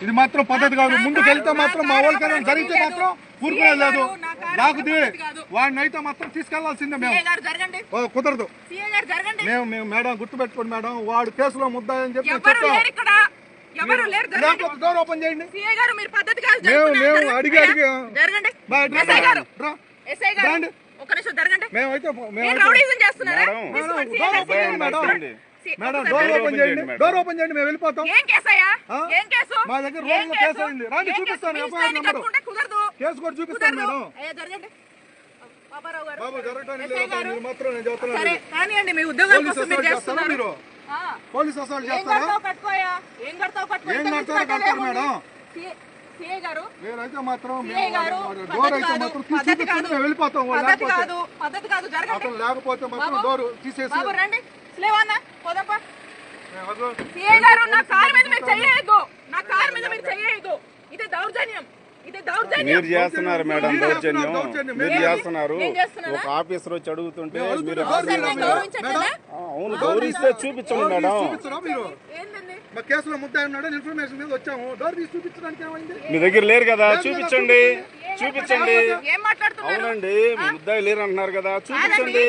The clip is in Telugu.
ఇది మాత్రం పద్ధతి కాదు. ముందుకు వెళ్తే మాత్రం మా వాళ్ళకైనా జరిగితే మాత్రం ఊరుకునే లేదు. నాకు వాడిని అయితే మాత్రం తీసుకెళ్లాల్సిందే. మేము కుదరదు. మేము మేడం గుర్తుపెట్టుకోండి మేడం, వాడు కేసులో ముద్దాయని చెప్పి ఓపెన్ చేయండి. మేము అడిగి మేమైతే డోర్ ఓపెన్ చేయండి, మేము వెళ్ళిపోతాం. మా దగ్గర రోజులో కేసు అయింది. రాండి చూపిస్తాను, ఎఫ్ఐఆర్ నెంబర్ కేసు కూడా చూపిస్తాను మేడం. బాబు జరగడానికి లేదు మాత్రం నేను చెప్తున్నాను. మీరు పోలీస్ అసలు చేస్తారా? ఏం కడతారు మేడం? నేనైతే మాత్రం డోర్ అయితే మాత్రం చూపిస్తాను, మేము వెళ్ళిపోతాం. అతను లేకపోతే మాత్రం డోర్ తీసేసి మీరు చేస్తున్నారు మేడం, దౌర్జన్యం మీరు చేస్తున్నారు. ఒక ఆఫీసర్ వచ్చి అడుగుతుంటే మీరు అవును గౌరవిస్తే చూపించండి మేడం. కేసులో ముద్ద ఇన్ఫర్మేషన్ మీద వచ్చాము. డోర్ తీసి చూపించడానికి మీ దగ్గర లేరు కదా, చూపించండి. అవునండి, మీ ముద్దాయి లేరు అంటున్నారు కదా, చూపించండి.